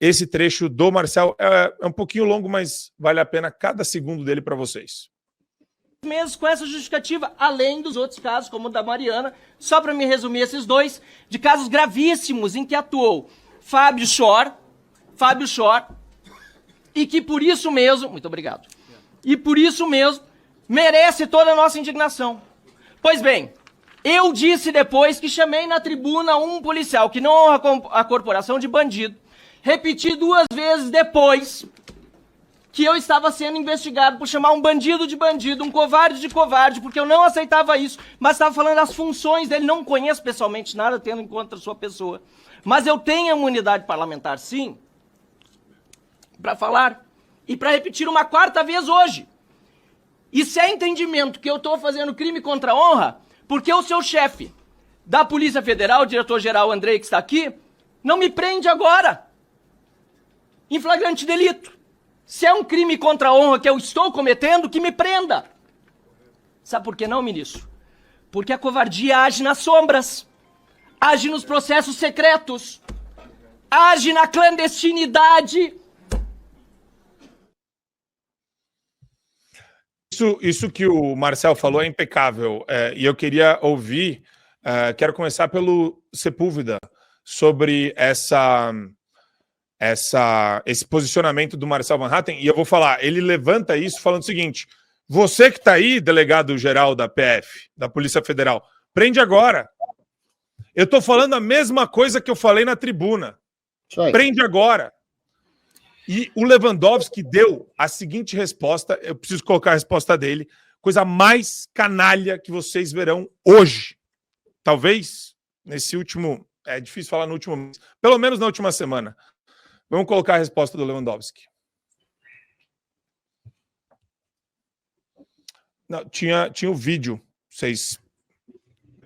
esse trecho do Marcel. É um pouquinho longo, mas vale a pena cada segundo dele para vocês. Meses com essa justificativa, além dos outros casos, como o da Mariana, só para me resumir esses dois, de casos gravíssimos em que atuou Fábio Schor, e que por isso mesmo, muito obrigado, e por isso mesmo merece toda a nossa indignação. Pois bem, eu disse depois que chamei na tribuna um policial que não honra a corporação de bandido, repeti 2 vezes depois que eu estava sendo investigado por chamar um bandido de bandido, um covarde de covarde, porque eu não aceitava isso, mas estava falando das funções dele. Não conheço pessoalmente nada, tendo em conta a sua pessoa. Mas eu tenho a imunidade parlamentar, sim, para falar e para repetir uma 4ª vez hoje. E se é entendimento que eu estou fazendo crime contra a honra, porque o seu chefe da Polícia Federal, o diretor-geral Andrei, que está aqui, não me prende agora em flagrante delito. Se é um crime contra a honra que eu estou cometendo, que me prenda. Sabe por que não, ministro? Porque a covardia age nas sombras, age nos processos secretos, age na clandestinidade. Isso que o Marcel falou é impecável. E eu queria ouvir, quero começar pelo Sepúlveda, sobre esse posicionamento do Marcel Van Hatten, e eu vou falar, ele levanta isso falando o seguinte: você que está aí, delegado-geral da PF, da Polícia Federal, prende agora. Eu estou falando a mesma coisa que eu falei na tribuna. Prende agora. E o Lewandowski deu a seguinte resposta, eu preciso colocar a resposta dele, coisa mais canalha que vocês verão hoje. Talvez nesse último, é difícil falar no último mês, pelo menos na última semana. Vamos colocar a resposta do Lewandowski. Não, tinha o vídeo, vocês...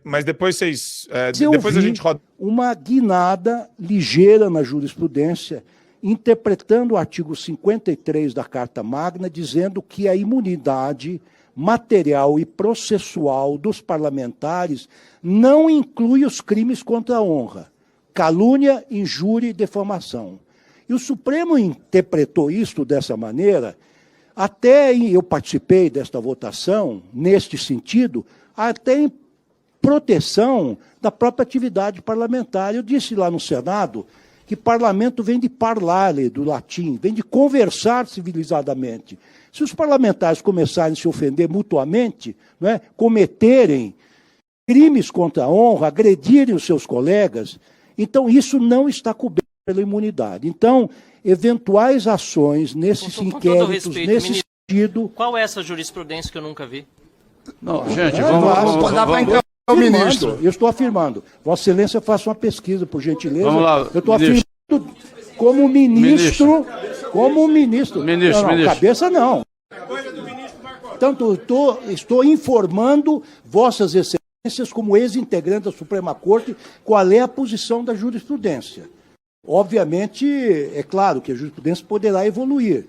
Mas depois vocês... depois a gente roda... Uma guinada ligeira na jurisprudência, interpretando o artigo 53 da Carta Magna, dizendo que a imunidade material e processual dos parlamentares não inclui os crimes contra a honra, calúnia, injúria e defamação. E o Supremo interpretou isto dessa maneira, até eu participei desta votação, neste sentido, até em proteção da própria atividade parlamentar. Eu disse lá no Senado que parlamento vem de parlare, do latim, vem de conversar civilizadamente. Se os parlamentares começarem a se ofender mutuamente, não é, cometerem crimes contra a honra, agredirem os seus colegas, então isso não está coberto pela imunidade. Então, eventuais ações nesses inquéritos, nesse sentido... Qual é essa jurisprudência que eu nunca vi? Não, gente, vamos dar para entrar o ministro. Eu estou afirmando. Vossa Excelência, faça uma pesquisa, por gentileza. Vamos lá, eu estou afirmando como ministro. Como ministro. Ministro. Cabeça não. Portanto, estou informando Vossas Excelências, como ex-integrante da Suprema Corte, qual é a posição da jurisprudência. Obviamente, é claro que a jurisprudência poderá evoluir,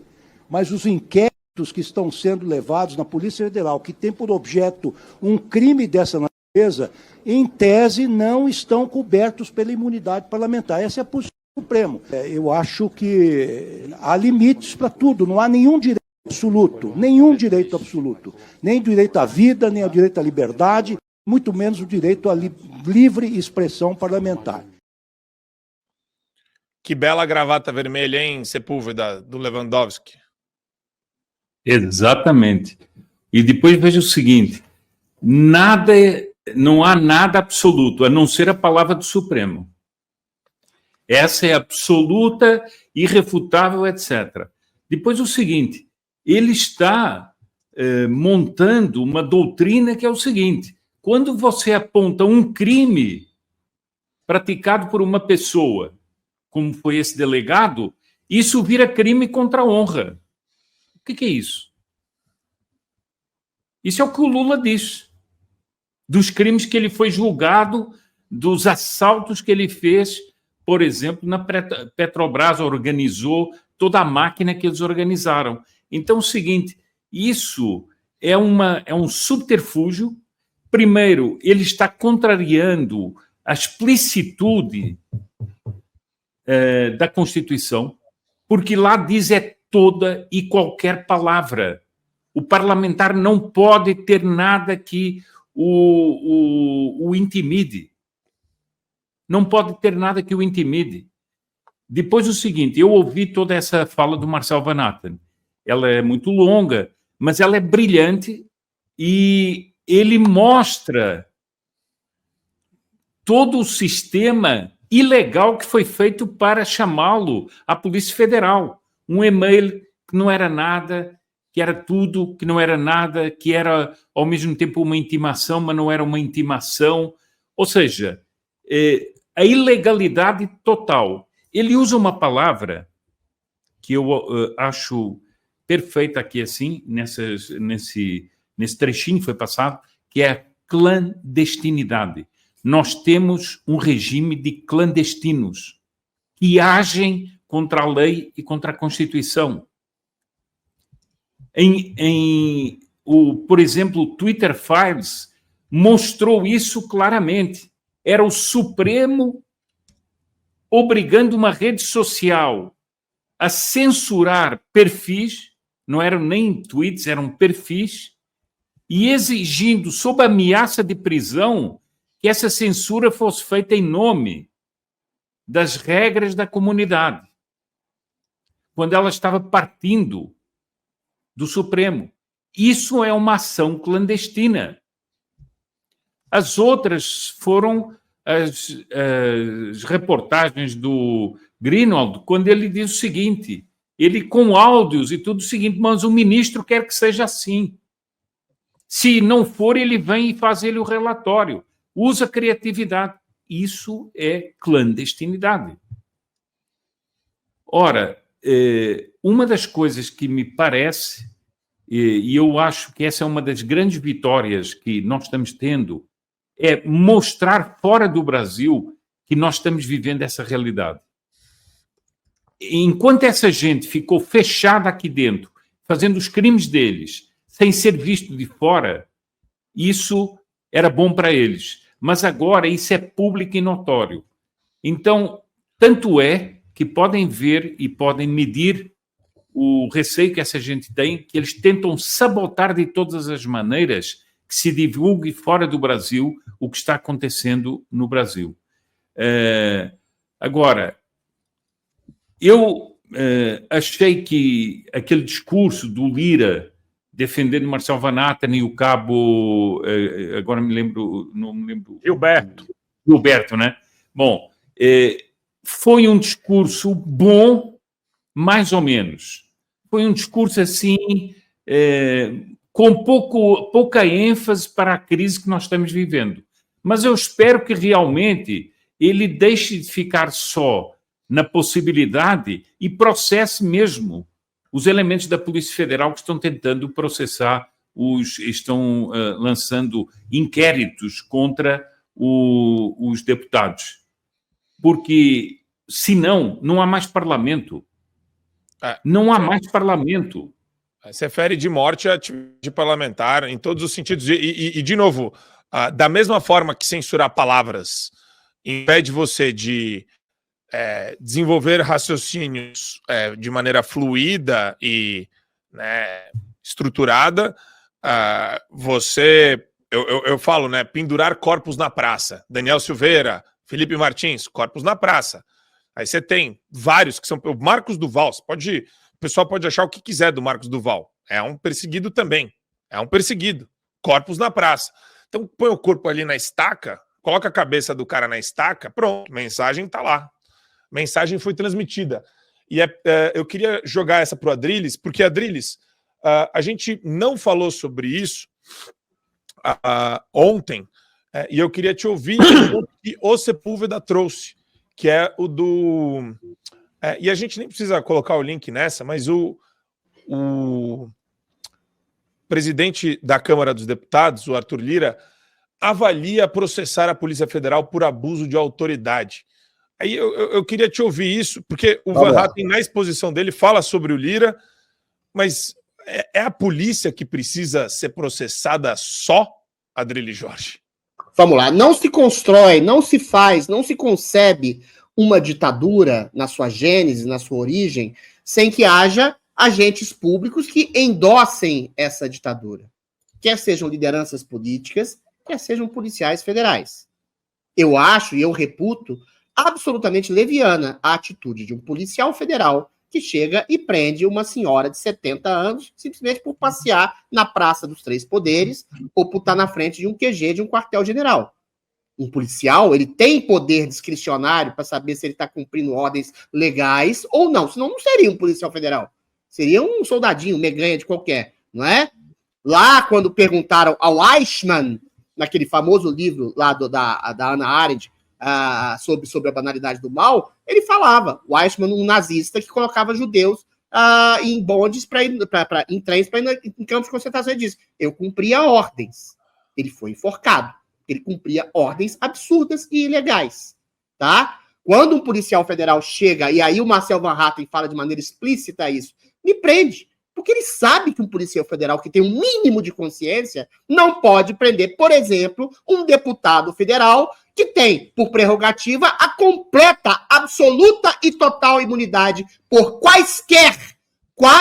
mas os inquéritos que estão sendo levados na Polícia Federal, que tem por objeto um crime dessa natureza, em tese não estão cobertos pela imunidade parlamentar. Essa é a posição do Supremo. Eu acho que há limites para tudo, não há nenhum direito absoluto, nem o direito à vida, nem o direito à liberdade, muito menos o direito à livre expressão parlamentar. Que bela gravata vermelha, hein, Sepúlveda, do Lewandowski. Exatamente. E depois veja o seguinte, não há nada absoluto, a não ser a palavra do Supremo. Essa é absoluta, irrefutável, etc. Depois o seguinte, ele está montando uma doutrina que é o seguinte, quando você aponta um crime praticado por uma pessoa, como foi esse delegado, isso vira crime contra a honra. O que é isso? Isso é o que o Lula diz. Dos crimes que ele foi julgado, dos assaltos que ele fez, por exemplo, na Petrobras, organizou toda a máquina que eles organizaram. Então, é o seguinte, isso é um subterfúgio. Primeiro, ele está contrariando a explicitude da Constituição. porque lá diz toda e qualquer palavra. O parlamentar não pode ter nada que o intimide. Não pode ter nada que o intimide. Depois o seguinte, eu ouvi toda essa fala do Marcel Van Hatten. Ela é muito longa, mas ela é brilhante e ele mostra todo o sistema ilegal que foi feito para chamá-lo à Polícia Federal. Um e-mail que não era nada, que era tudo, que não era nada, que era ao mesmo tempo uma intimação, mas não era uma intimação. Ou seja, a ilegalidade total. Ele usa uma palavra que eu acho perfeita aqui assim, nesse trechinho que foi passado, que é a clandestinidade. Nós temos um regime de clandestinos que agem contra a lei e contra a Constituição. Por exemplo, o Twitter Files mostrou isso claramente. Era o Supremo obrigando uma rede social a censurar perfis, não eram nem tweets, eram perfis, e exigindo, sob ameaça de prisão, que essa censura fosse feita em nome das regras da comunidade, quando ela estava partindo do Supremo. Isso é uma ação clandestina. As outras foram as reportagens do Greenwald, quando ele diz o seguinte, ele com áudios e tudo o seguinte, mas o ministro quer que seja assim. Se não for, ele vem e faz ele o relatório. Usa criatividade. Isso é clandestinidade. Ora, uma das coisas que me parece, e eu acho que essa é uma das grandes vitórias que nós estamos tendo, é mostrar fora do Brasil que nós estamos vivendo essa realidade. Enquanto essa gente ficou fechada aqui dentro, fazendo os crimes deles, sem ser visto de fora, isso era bom para eles. Mas agora isso é público e notório. Então, tanto é que podem ver e podem medir o receio que essa gente tem, que eles tentam sabotar de todas as maneiras que se divulgue fora do Brasil o que está acontecendo no Brasil. Agora, eu achei que aquele discurso do Lira defendendo Marcel Van Hatten e o cabo, agora não me lembro... Gilberto, né? Bom, foi um discurso bom, mais ou menos. Foi um discurso assim... com pouca ênfase para a crise que nós estamos vivendo. Mas eu espero que realmente ele deixe de ficar só na possibilidade e processe mesmo os elementos da Polícia Federal que estão tentando processar, estão lançando inquéritos contra os deputados. Porque, senão, não há mais parlamento. Não há mais parlamento. Você fere de morte a atividade parlamentar em todos os sentidos. E de novo, da mesma forma que censurar palavras impede você de desenvolver raciocínios de maneira fluida e estruturada, eu falo, né, pendurar corpos na praça. Daniel Silveira, Felipe Martins, corpos na praça. Aí você tem vários que são... O Marcos Duval, o pessoal pode achar o que quiser do Marcos Duval. É um perseguido também. É um perseguido. Corpos na praça. Então põe o corpo ali na estaca, coloca a cabeça do cara na estaca, pronto, mensagem está lá. Mensagem foi transmitida. E eu queria jogar essa para o Adrilles, porque, Adrilles, a gente não falou sobre isso ontem, e eu queria te ouvir o que o Sepúlveda trouxe, que é o do... e a gente nem precisa colocar o link nessa, mas o presidente da Câmara dos Deputados, o Arthur Lira, avalia processar a Polícia Federal por abuso de autoridade. Aí eu queria te ouvir isso, porque o Van Hatten, na exposição dele, fala sobre o Lira, mas é a polícia que precisa ser processada só, Adrilles Jorge? Vamos lá. Não se constrói, não se faz, não se concebe uma ditadura na sua gênese, na sua origem, sem que haja agentes públicos que endossem essa ditadura. Quer sejam lideranças políticas, quer sejam policiais federais. Eu acho e eu reputo absolutamente leviana a atitude de um policial federal que chega e prende uma senhora de 70 anos simplesmente por passear na Praça dos Três Poderes ou por estar na frente de um QG de um quartel-general. Um policial, ele tem poder discricionário para saber se ele está cumprindo ordens legais ou não, senão não seria um policial federal. Seria um soldadinho, meganha de qualquer, não é? Lá, quando perguntaram ao Eichmann, naquele famoso livro lá da Hannah Arendt, sobre a banalidade do mal, ele falava, o Eichmann, um nazista que colocava judeus em bondes, em trens para ir em campos de concentração. Ele disse, eu cumpria ordens. Ele foi enforcado. Ele cumpria ordens absurdas e ilegais. Tá? Quando um policial federal chega, e aí o Marcel Van Hatten fala de maneira explícita isso, me prende. Porque ele sabe que um policial federal que tem um mínimo de consciência não pode prender, por exemplo, um deputado federal que tem, por prerrogativa, a completa, absoluta e total imunidade por quaisquer,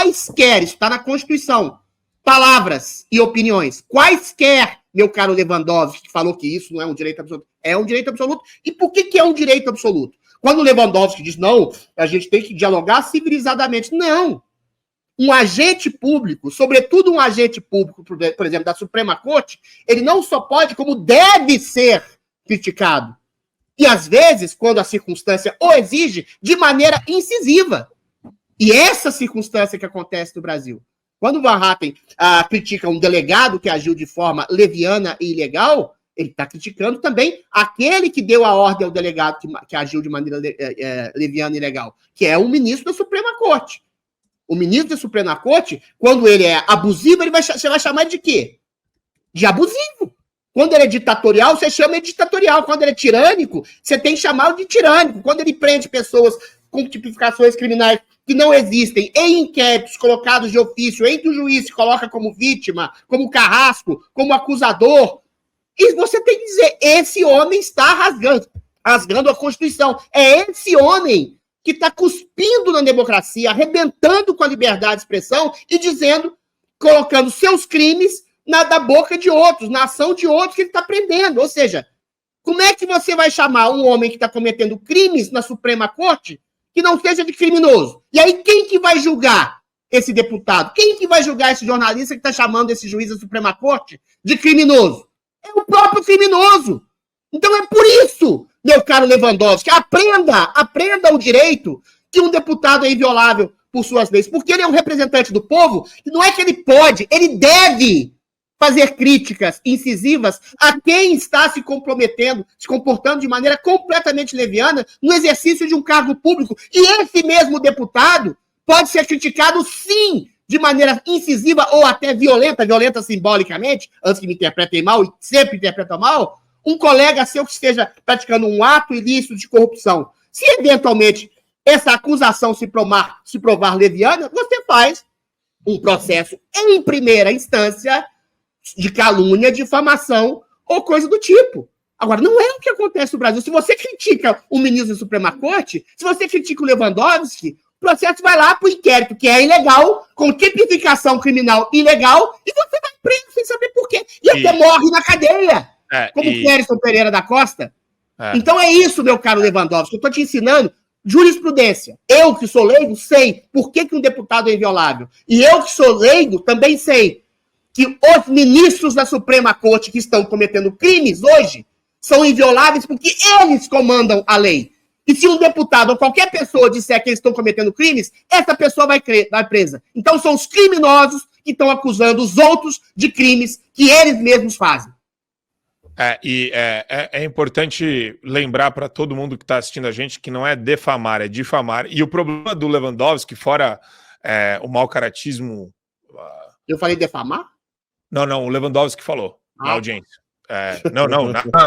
isso está na Constituição, palavras e opiniões, quaisquer, meu caro Lewandowski, que falou que isso não é um direito absoluto, é um direito absoluto. E por que é um direito absoluto? Quando o Lewandowski diz, não, a gente tem que dialogar civilizadamente. Não. Um agente público, sobretudo um agente público, por exemplo, da Suprema Corte, ele não só pode, como deve ser criticado. E, às vezes, quando a circunstância o exige, de maneira incisiva. E essa circunstância que acontece no Brasil. Quando o Van Hatten critica um delegado que agiu de forma leviana e ilegal, ele está criticando também aquele que deu a ordem ao delegado que agiu de maneira leviana e ilegal, que é o ministro da Suprema Corte. O ministro da Suprema Corte, quando ele é abusivo, você vai chamar de quê? De abusivo. Quando ele é ditatorial, você chama de ditatorial. Quando ele é tirânico, você tem que chamá-lo de tirânico. Quando ele prende pessoas com tipificações criminais que não existem, em inquéritos colocados de ofício, em que o juiz se coloca como vítima, como carrasco, como acusador, e você tem que dizer, esse homem está rasgando a Constituição. É esse homem que está cuspindo na democracia, arrebentando com a liberdade de expressão e dizendo, colocando seus crimes da boca de outros, na ação de outros que ele está prendendo. Ou seja, como é que você vai chamar um homem que está cometendo crimes na Suprema Corte que não seja de criminoso? E aí quem que vai julgar esse deputado? Quem que vai julgar esse jornalista que está chamando esse juiz da Suprema Corte de criminoso? É o próprio criminoso. Então é por isso, meu caro Lewandowski, aprenda o direito que um deputado é inviolável por suas leis, porque ele é um representante do povo, e não é que ele pode, ele deve fazer críticas incisivas a quem está se comportando de maneira completamente leviana no exercício de um cargo público. E esse mesmo deputado pode ser criticado, sim, de maneira incisiva ou até violenta simbolicamente, antes que me interpretem mal, e sempre interpretam mal, um colega seu que esteja praticando um ato ilícito de corrupção. Se eventualmente essa acusação se provar leviana, você faz um processo em primeira instância de calúnia, difamação ou coisa do tipo. Agora, não é o que acontece no Brasil. Se você critica o ministro da Suprema Corte, se você critica o Lewandowski, o processo vai lá para o inquérito, que é ilegal, com tipificação criminal ilegal, e você vai preso sem saber por quê. E até morre na cadeia. Como Clérison Pereira da Costa. Então é isso, meu caro Lewandowski. Eu estou te ensinando jurisprudência. Eu, que sou leigo, sei por que um deputado é inviolável. E eu, que sou leigo, também sei que os ministros da Suprema Corte que estão cometendo crimes hoje são invioláveis porque eles comandam a lei. E se um deputado ou qualquer pessoa disser que eles estão cometendo crimes, essa pessoa vai presa. Então são os criminosos que estão acusando os outros de crimes que eles mesmos fazem. É importante lembrar para todo mundo que está assistindo a gente que não é defamar, é difamar. E o problema do Lewandowski, fora o mau caratismo... Eu falei defamar? Não, o Lewandowski falou na audiência.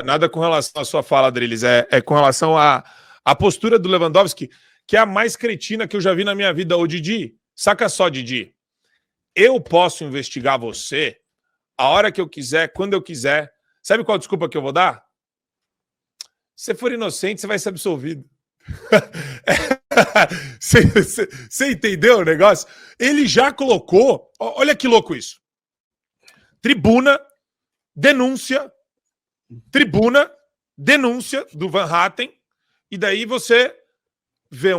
Nada com relação à sua fala, Adriles. É com relação à postura do Lewandowski, que é a mais cretina que eu já vi na minha vida. Ô, Didi, saca só, Didi. Eu posso investigar você a hora que eu quiser, quando eu quiser. Sabe qual desculpa que eu vou dar? Se você for inocente, você vai ser absolvido. Você entendeu o negócio? Ele já colocou. Olha que louco isso. Tribuna, denúncia do Van Hatten, e daí você vê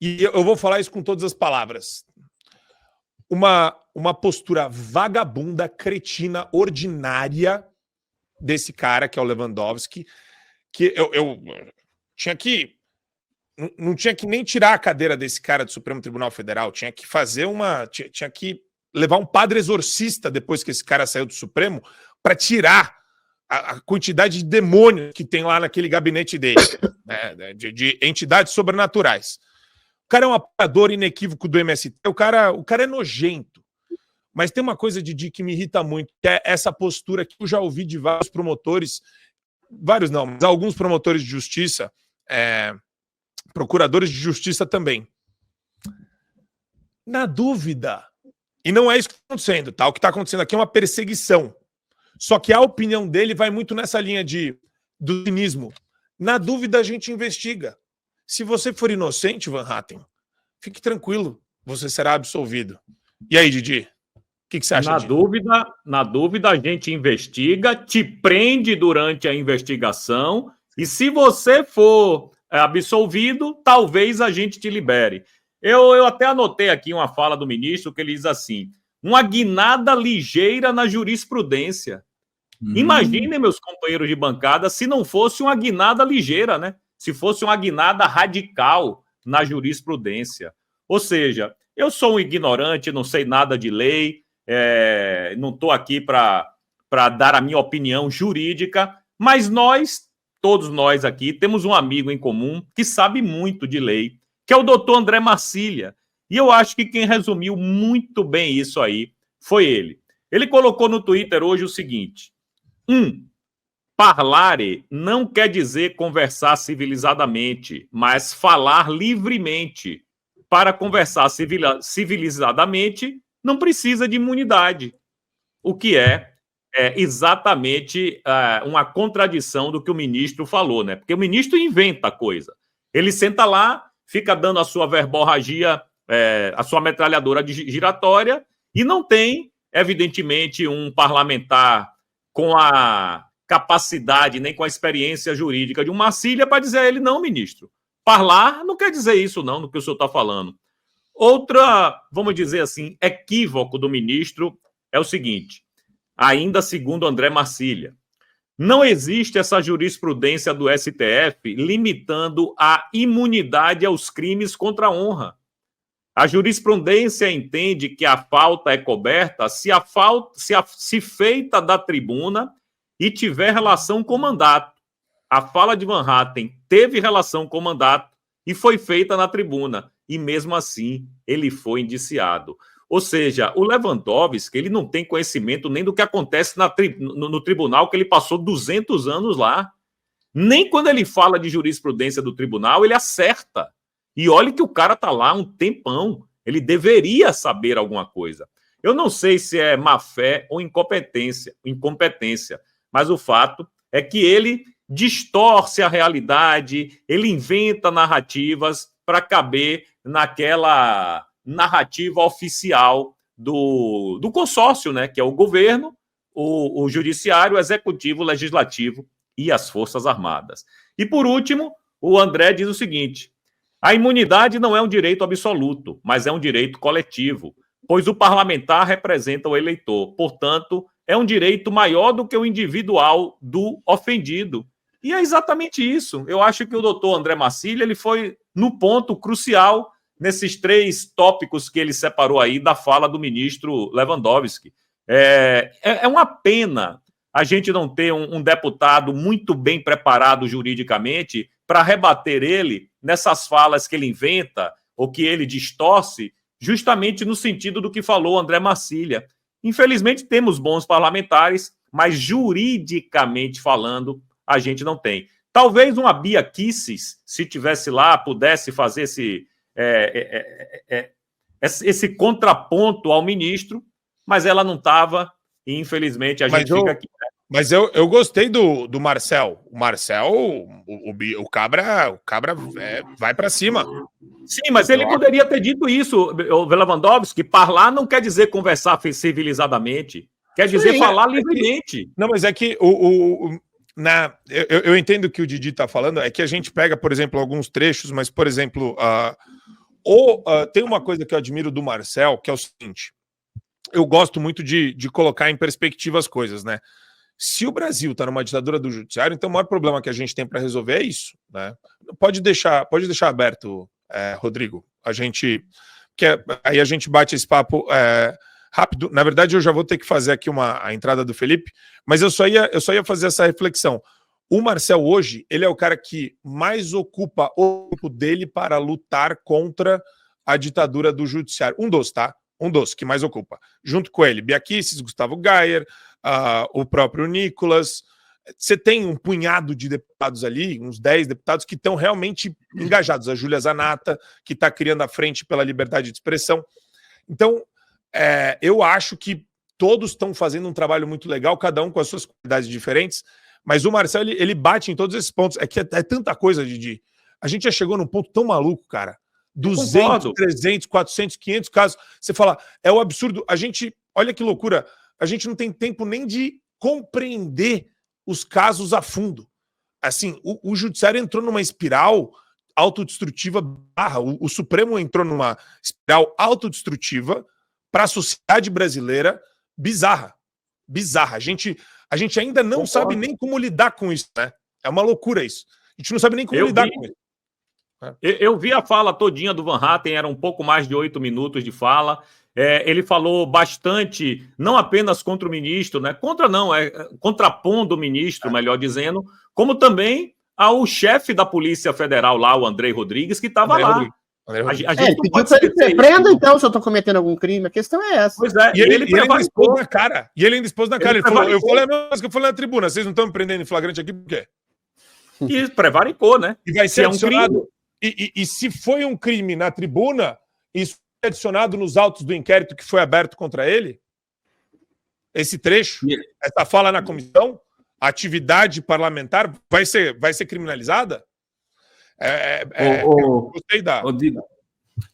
e eu vou falar isso com todas as palavras. Uma postura vagabunda, cretina, ordinária desse cara, que é o Lewandowski, que eu tinha que... Não tinha que nem tirar a cadeira desse cara do Supremo Tribunal Federal, tinha que fazer tinha que levar um padre exorcista depois que esse cara saiu do Supremo para tirar a quantidade de demônios que tem lá naquele gabinete dele, né, de entidades sobrenaturais. O cara é um apoiador inequívoco do MST, o cara é nojento. Mas tem uma coisa, Didi, que me irrita muito, que é essa postura que eu já ouvi de vários promotores, vários não, mas alguns promotores de justiça, procuradores de justiça também. Na dúvida, e não é isso que está acontecendo, tá? O que está acontecendo aqui é uma perseguição. Só que a opinião dele vai muito nessa linha do cinismo. Na dúvida, a gente investiga. Se você for inocente, Van Hatten, fique tranquilo, você será absolvido. E aí, Didi? O que você acha disso? Na dúvida, a gente investiga, te prende durante a investigação, e se você for absolvido, talvez a gente te libere. Eu até anotei aqui uma fala do ministro que ele diz assim: uma guinada ligeira na jurisprudência. Imaginem, meus companheiros de bancada, se não fosse uma guinada ligeira, né? Se fosse uma guinada radical na jurisprudência. Ou seja, eu sou um ignorante, não sei nada de lei, não estou aqui para dar a minha opinião jurídica, mas todos nós aqui, temos um amigo em comum que sabe muito de lei, que é o doutor André Marcília. E eu acho que quem resumiu muito bem isso aí foi ele. Ele colocou no Twitter hoje o seguinte: parlare não quer dizer conversar civilizadamente, mas falar livremente. Para conversar civilizadamente, não precisa de imunidade. O que é exatamente uma contradição do que o ministro falou, né? Porque o ministro inventa coisa. Ele senta lá, fica dando a sua verborragia, a sua metralhadora giratória, e não tem, evidentemente, um parlamentar com a capacidade, nem com a experiência jurídica de um Marcília para dizer a ele: não, ministro, falar não quer dizer isso não, no que o senhor está falando. Outra, vamos dizer assim, equívoco do ministro é o seguinte, ainda segundo André Marcília: não existe essa jurisprudência do STF limitando a imunidade aos crimes contra a honra. A jurisprudência entende que a falta é coberta se feita da tribuna e tiver relação com o mandato. A fala de Van Hatten teve relação com o mandato e foi feita na tribuna. E mesmo assim, ele foi indiciado. Ou seja, o Lewandowski, ele não tem conhecimento nem do que acontece no tribunal, que ele passou 200 anos lá. Nem quando ele fala de jurisprudência do tribunal, ele acerta. E olha que o cara está lá um tempão. Ele deveria saber alguma coisa. Eu não sei se é má fé ou incompetência, mas o fato é que ele distorce a realidade, ele inventa narrativas para caber naquela narrativa oficial do consórcio, né, que é o governo, o judiciário, o executivo, o legislativo e as Forças Armadas. E, por último, o André diz o seguinte: a imunidade não é um direito absoluto, mas é um direito coletivo, pois o parlamentar representa o eleitor. Portanto, é um direito maior do que o individual do ofendido. E é exatamente isso. Eu acho que o doutor André Marcília, ele foi no ponto crucial nesses 3 tópicos que ele separou aí da fala do ministro Lewandowski. É uma pena a gente não ter um deputado muito bem preparado juridicamente para rebater ele nessas falas que ele inventa ou que ele distorce, justamente no sentido do que falou André Marcília. Infelizmente, temos bons parlamentares, mas juridicamente falando, a gente não tem. Talvez uma Bia Kicis, se tivesse lá, pudesse fazer esse contraponto ao ministro, mas ela não estava, e infelizmente a gente fica aqui. Mas eu gostei do Marcel. O Marcel, o Cabra vai para cima. Sim, mas ele poderia ter dito isso, o Lewandowski, parlar não quer dizer conversar civilizadamente, quer dizer falar livremente. Não, mas é que eu entendo o que o Didi está falando, é que a gente pega, por exemplo, alguns trechos, mas, por exemplo, tem uma coisa que eu admiro do Marcel, que é o seguinte, eu gosto muito de colocar em perspectiva as coisas, né? Se o Brasil está numa ditadura do judiciário, então o maior problema que a gente tem para resolver é isso, né? Pode deixar aberto, Rodrigo, que aí a gente bate esse papo rápido. Na verdade, eu já vou ter que fazer aqui a entrada do Felipe, mas eu só ia fazer essa reflexão. O Marcel hoje, ele é o cara que mais ocupa o tempo dele para lutar contra a ditadura do judiciário. Um dos que mais ocupa. Junto com ele, Bia Kicis, Gustavo Gayer, o próprio Nicolas. Você tem um punhado de deputados ali, uns 10 deputados que estão realmente engajados. A Júlia Zanata, que está criando a frente pela liberdade de expressão. Então, eu acho que todos estão fazendo um trabalho muito legal, cada um com as suas qualidades diferentes, mas o Marcel, ele bate em todos esses pontos. É que é tanta coisa, Didi. A gente já chegou num ponto tão maluco, cara. 200, 300, 400, 500 casos. Você fala, é o absurdo. Olha que loucura, a gente não tem tempo nem de compreender os casos a fundo. Assim, o judiciário entrou numa espiral autodestrutiva o Supremo entrou numa espiral autodestrutiva para a sociedade brasileira bizarra. A gente ainda não sabe nem como lidar com isso, né? É uma loucura isso. A gente não sabe nem como lidar com isso. Eu vi a fala todinha do Van Hatten, era um pouco mais de 8 minutos de fala. Ele falou bastante, não apenas contra o ministro, né? Contrapondo o ministro, melhor dizendo, como também ao chefe da Polícia Federal lá, o Andrei Rodrigues, que estava lá. A gente pediu para ele prenda, então, se eu estou cometendo algum crime. A questão é essa. Pois é, e ele ainda expôs na cara. Ele falou, eu falei a mesma coisa que eu falei na tribuna. Vocês não estão me prendendo em flagrante aqui por quê? E prevaricou, né? E vai ser adicionado. E se foi um crime na tribuna, isso é adicionado nos autos do inquérito que foi aberto contra ele? Esse trecho, essa fala na comissão, a atividade parlamentar vai ser criminalizada? Gostei da...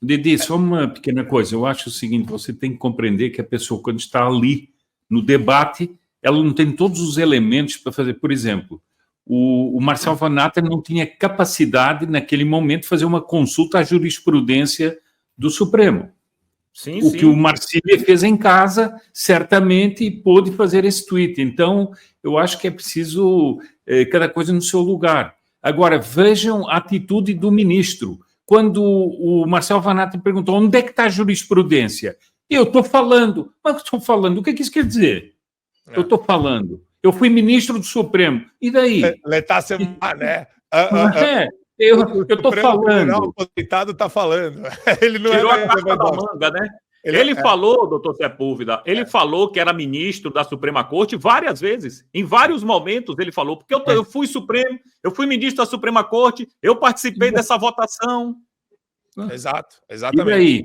Didi, só uma pequena coisa. Eu acho o seguinte, você tem que compreender que a pessoa, quando está ali no debate, ela não tem todos os elementos para fazer. Por exemplo, o Marcel Van Hatten não tinha capacidade, naquele momento, de fazer uma consulta à jurisprudência do Supremo. Sim. Que o Marcília fez em casa, certamente pôde fazer esse tweet. Então, eu acho que é preciso cada coisa no seu lugar. Agora, vejam a atitude do ministro. Quando o Marcel Van Hatten perguntou onde é que está a jurisprudência, eu estou falando. Mas estou falando, o que isso quer dizer? Eu estou falando. Eu fui ministro do Supremo. E daí? né? Eu estou falando. O aposentado está falando. Ele não tirou a carta da manga, né? Ele falou, doutor Sepúlveda, ele falou que era ministro da Suprema Corte várias vezes. Em vários momentos ele falou, porque eu fui Supremo, eu fui ministro da Suprema Corte, eu participei dessa votação. Exato, exatamente. E daí?